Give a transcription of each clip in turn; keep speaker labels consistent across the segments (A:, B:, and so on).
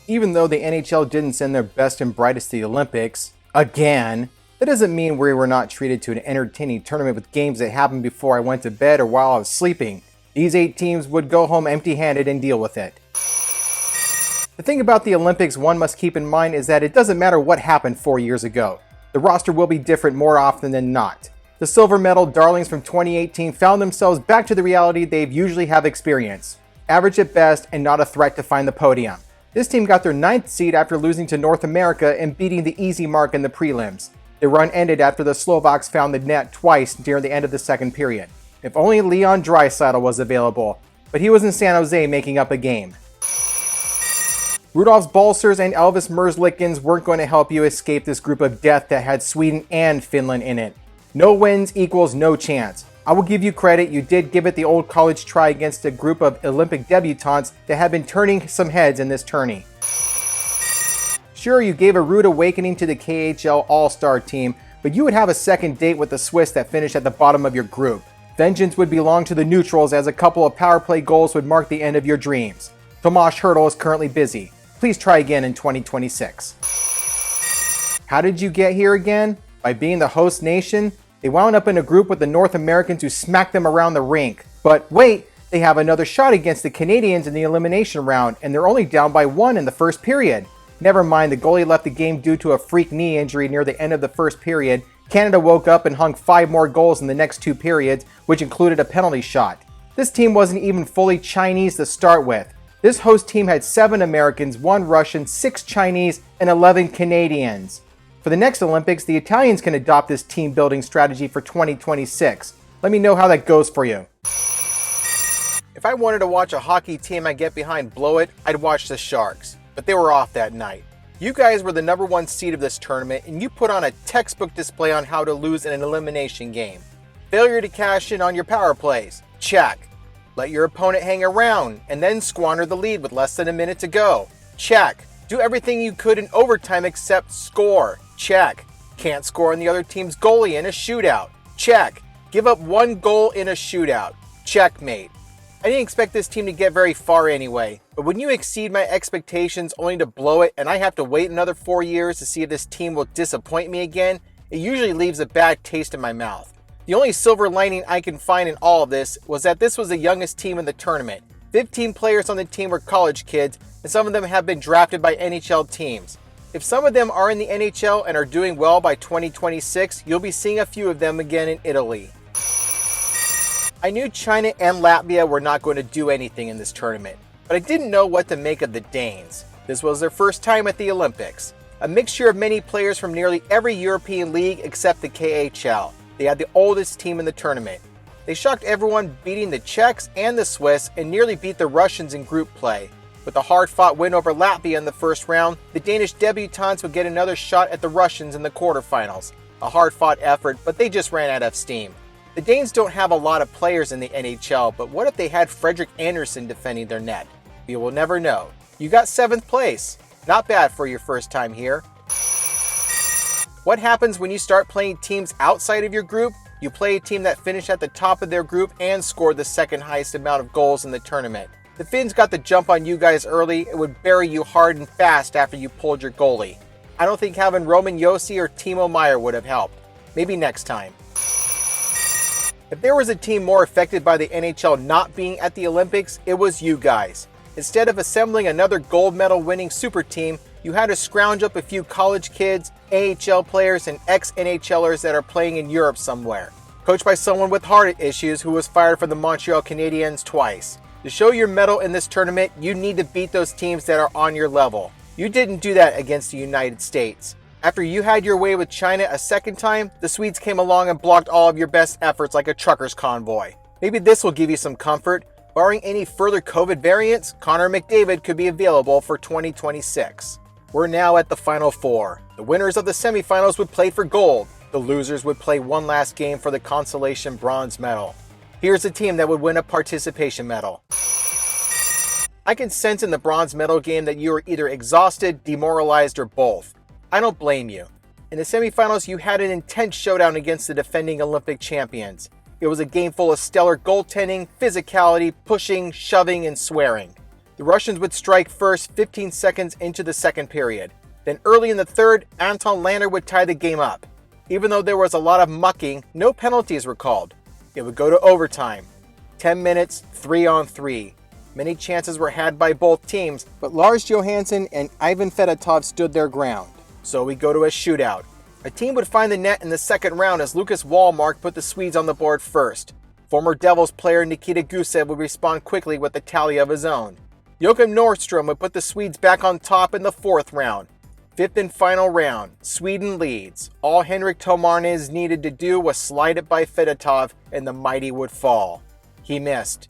A: Even though the NHL didn't send their best and brightest to the Olympics, again, that doesn't mean we were not treated to an entertaining tournament with games that happened before I went to bed or while I was sleeping. These 8 teams would go home empty-handed and deal with it. The thing about the Olympics one must keep in mind is that it doesn't matter what happened 4 years ago. The roster will be different more often than not. The silver medal darlings from 2018 found themselves back to the reality they usually have experienced. Average at best and not a threat to find the podium. This team got their 9th seed after losing to North America and beating the easy mark in the prelims. The run ended after the Slovaks found the net twice near the end of the second period. If only Leon Draisaitl was available, but he was in San Jose making up a game. Rudolfs Balcers and Elvis Merzlikins weren't going to help you escape this group of death that had Sweden and Finland in it. No wins equals no chance. I will give you credit, you did give it the old college try against a group of Olympic debutantes that have been turning some heads in this tourney. Sure, you gave a rude awakening to the KHL All-Star team, but you would have a second date with the Swiss that finished at the bottom of your group. Vengeance would belong to the neutrals as a couple of power play goals would mark the end of your dreams. Tomas Hertl is currently busy. Please try again in 2026. How did you get here again? By being the host nation? They wound up in a group with the North Americans who smacked them around the rink. But wait, they have another shot against the Canadians in the elimination round, and they're only down by 1 in the first period. Never mind, the goalie left the game due to a freak knee injury near the end of the first period. Canada woke up and hung 5 more goals in the next 2 periods, which included a penalty shot. This team wasn't even fully Chinese to start with. This host team had 7 Americans, 1 Russian, 6 Chinese, and 11 Canadians. For the next Olympics, the Italians can adopt this team building strategy for 2026. Let me know how that goes for you. If I wanted to watch a hockey team I get behind blow it, I'd watch the Sharks. But they were off that night. You guys were the number 1 seed of this tournament, and you put on a textbook display on how to lose in an elimination game. Failure to cash in on your power plays. Check. Let your opponent hang around, and then squander the lead with less than a minute to go. Check. Do everything you could in overtime except score. Check. Can't score on the other team's goalie in a shootout. Check. Give up 1 goal in a shootout. Checkmate. I didn't expect this team to get very far anyway, but when you exceed my expectations only to blow it and I have to wait another 4 years to see if this team will disappoint me again, it usually leaves a bad taste in my mouth. The only silver lining I can find in all of this was that this was the youngest team in the tournament. 15 players on the team were college kids, and some of them have been drafted by NHL teams. If some of them are in the NHL and are doing well by 2026, you'll be seeing a few of them again in Italy. I knew China and Latvia were not going to do anything in this tournament, but I didn't know what to make of the Danes. This was their first time at the Olympics. A mixture of many players from nearly every European league except the KHL. They had the oldest team in the tournament. They shocked everyone, beating the Czechs and the Swiss, and nearly beat the Russians in group play. With a hard-fought win over Latvia in the first round, the Danish debutantes would get another shot at the Russians in the quarterfinals. A hard-fought effort, but they just ran out of steam. The Danes don't have a lot of players in the NHL, but what if they had Frederik Andersen defending their net? We will never know. You got 7th place. Not bad for your first time here. What happens when you start playing teams outside of your group? You play a team that finished at the top of their group and scored the 2nd highest amount of goals in the tournament. The Finns got the jump on you guys early and would bury you hard and fast after you pulled your goalie. I don't think having Roman Josi or Timo Meier would have helped. Maybe next time. If there was a team more affected by the NHL not being at the Olympics, it was you guys. Instead of assembling another gold medal winning super team, you had to scrounge up a few college kids, AHL players, and ex-NHLers that are playing in Europe somewhere. Coached by someone with heart issues who was fired from the Montreal Canadiens twice. To show your mettle in this tournament, you need to beat those teams that are on your level. You didn't do that against the United States. After you had your way with China a second time, the Swedes came along and blocked all of your best efforts like a trucker's convoy. Maybe this will give you some comfort. Barring any further COVID variants, Connor McDavid could be available for 2026. We're now at the Final Four. The winners of the semifinals would play for gold. The losers would play one last game for the consolation bronze medal. Here's a team that would win a participation medal. I can sense in the bronze medal game that you are either exhausted, demoralized, or both. I don't blame you. In the semifinals, you had an intense showdown against the defending Olympic champions. It was a game full of stellar goaltending, physicality, pushing, shoving, and swearing. The Russians would strike first 15 seconds into the second period. Then early in the third, Anton Lander would tie the game up. Even though there was a lot of mucking, no penalties were called. It would go to overtime. 10 minutes, 3-on-3. Many chances were had by both teams, but Lars Johansson and Ivan Fedotov stood their ground. So we go to a shootout. A team would find the net in the second round as Lucas Wallmark put the Swedes on the board first. Former Devils player Nikita Gusev would respond quickly with a tally of his own. Joachim Nordstrom would put the Swedes back on top in the fourth round. Fifth and final round, Sweden leads. All Henrik Tomarnes needed to do was slide it by Fedotov and the mighty would fall. He missed.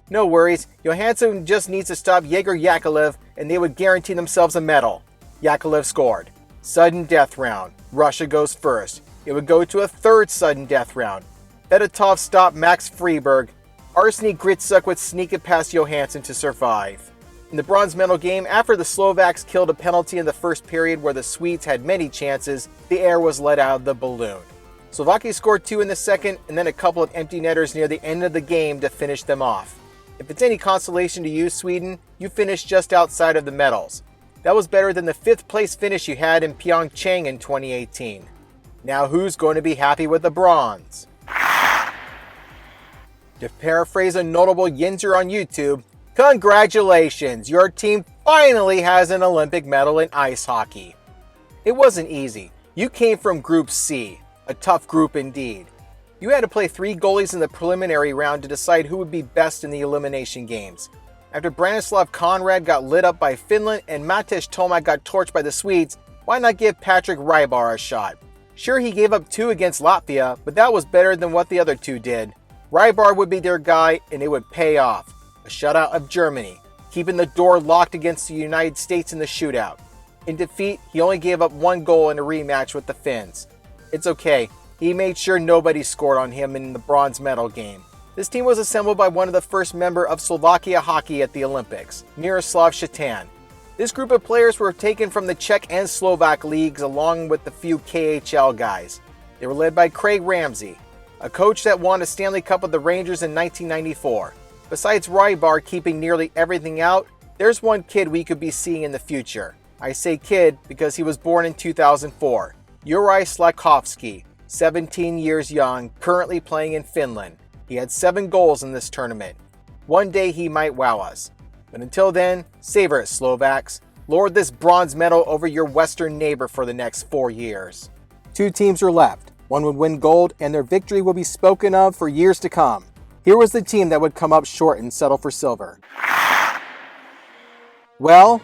A: No worries, Johansson just needs to stop Yegor Yakovlev and they would guarantee themselves a medal. Yakovlev scored. Sudden death round. Russia goes first. It would go to a third sudden death round. Fedotov stopped Max Freeberg. Arseny Gritsuk would sneak it past Johansson to survive. In the bronze medal game, after the Slovaks killed a penalty in the first period where the Swedes had many chances, the air was let out of the balloon. Slovakia scored 2 in the second and then a couple of empty netters near the end of the game to finish them off. If it's any consolation to you, Sweden, you finished just outside of the medals. That was better than the 5th place finish you had in Pyeongchang in 2018. Now who's going to be happy with the bronze? To paraphrase a notable Yinzer on YouTube, congratulations, your team finally has an Olympic medal in ice hockey. It wasn't easy. You came from Group C, a tough group indeed. You had to play 3 goalies in the preliminary round to decide who would be best in the elimination games. After Branislav Konrad got lit up by Finland and Matej Tomak got torched by the Swedes, why not give Patrick Rybar a shot? Sure, he gave up 2 against Latvia, but that was better than what the other 2 did. Rybar would be their guy, and it would pay off. A shutout of Germany, keeping the door locked against the United States in the shootout. In defeat, he only gave up 1 goal in a rematch with the Finns. It's okay, he made sure nobody scored on him in the bronze medal game. This team was assembled by one of the first members of Slovakia hockey at the Olympics, Miroslav Shatan. This group of players were taken from the Czech and Slovak leagues along with the few KHL guys. They were led by Craig Ramsey, a coach that won a Stanley Cup with the Rangers in 1994. Besides Rybar keeping nearly everything out, there's one kid we could be seeing in the future. I say kid because he was born in 2004. Juraj Slafkovsky, 17 years young, currently playing in Finland. He had 7 goals in this tournament. One day he might wow us. But until then, savor it, Slovaks. Lord this bronze medal over your Western neighbor for the next 4 years. 2 teams are left. One would win gold, and their victory will be spoken of for years to come. Here was the team that would come up short and settle for silver. Well,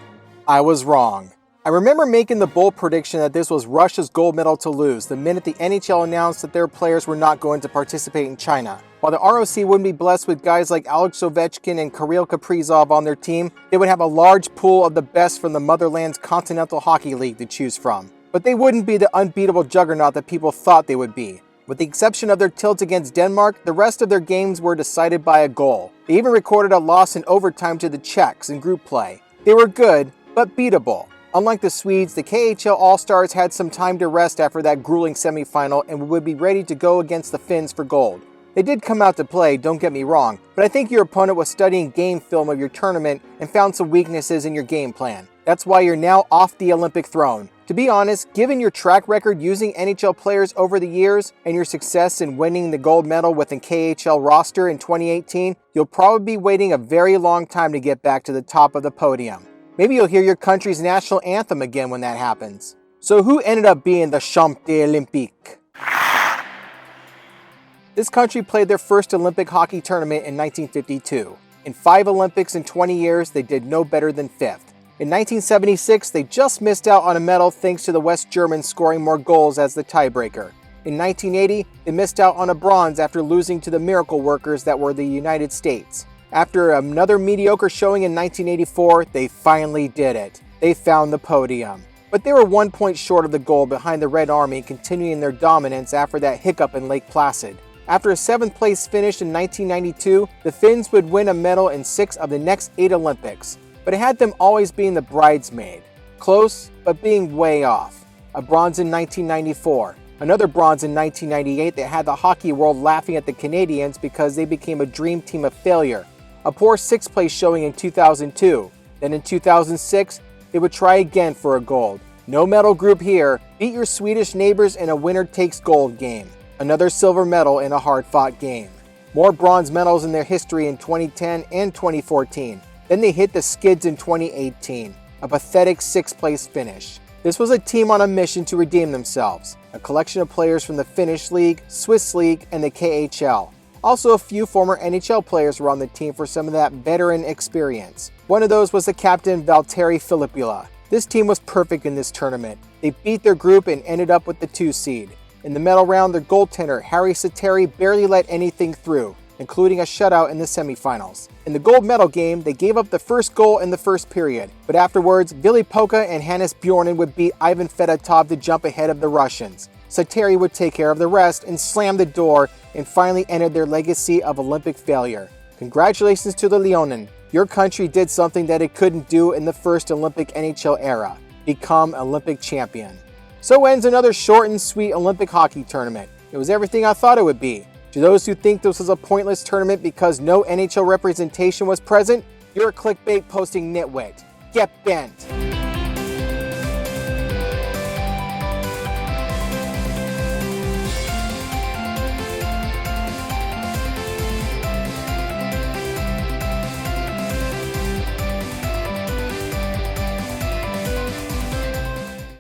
A: I was wrong. I remember making the bold prediction that this was Russia's gold medal to lose the minute the NHL announced that their players were not going to participate in China. While the ROC wouldn't be blessed with guys like Alex Ovechkin and Kirill Kaprizov on their team, they would have a large pool of the best from the motherland's Continental Hockey League to choose from. But they wouldn't be the unbeatable juggernaut that people thought they would be. With the exception of their tilt against Denmark, the rest of their games were decided by a goal. They even recorded a loss in overtime to the Czechs in group play. They were good, but beatable. Unlike the Swedes, the KHL All-Stars had some time to rest after that grueling semifinal and would be ready to go against the Finns for gold. They did come out to play, don't get me wrong, but I think your opponent was studying game film of your tournament and found some weaknesses in your game plan. That's why you're now off the Olympic throne. To be honest, given your track record using NHL players over the years and your success in winning the gold medal with the KHL roster in 2018, you'll probably be waiting a very long time to get back to the top of the podium. Maybe you'll hear your country's national anthem again when that happens. So who ended up being the Champion Olympique? This country played their first Olympic hockey tournament in 1952. In 5 Olympics in 20 years, they did no better than 5th. In 1976, they just missed out on a medal thanks to the West Germans scoring more goals as the tiebreaker. In 1980, they missed out on a bronze after losing to the miracle workers that were the United States. After another mediocre showing in 1984, they finally did it. They found the podium. But they were 1 point short of the goal behind the Red Army continuing their dominance after that hiccup in Lake Placid. After a 7th place finish in 1992, the Finns would win a medal in 6 of the next 8 Olympics. But it had them always being the bridesmaid. Close, but being way off. A bronze in 1994. Another bronze in 1998 that had the hockey world laughing at the Canadians because they became a dream team of failure. a poor 6th place showing in 2002. Then in 2006, they would try again for a gold. No medal group here, beat your Swedish neighbors in a winner takes gold game. Another silver medal in a hard-fought game. More bronze medals in their history in 2010 and 2014. Then they hit the skids in 2018, a pathetic 6th place finish. This was a team on a mission to redeem themselves, a collection of players from the Finnish League, Swiss League, and the KHL. Also, a few former NHL players were on the team for some of that veteran experience. One of those was the captain Valtteri Filppula. This team was perfect in this tournament. They beat their group and ended up with the 2 seed. In the medal round, their goaltender Harri Sateri barely let anything through, including a shutout in the semifinals. In the gold medal game, they gave up the first goal in the first period, but afterwards, Ville Pukka and Hannes Bjornen would beat Ivan Fedotov to jump ahead of the Russians. Sateri would take care of the rest and slam the door and finally ended their legacy of Olympic failure. Congratulations to the Leonen. Your country did something that it couldn't do in the first Olympic NHL era, become Olympic champion. So ends another short and sweet Olympic hockey tournament. It was everything I thought it would be. To those who think this was a pointless tournament because no NHL representation was present, you're a clickbait posting nitwit. Get bent.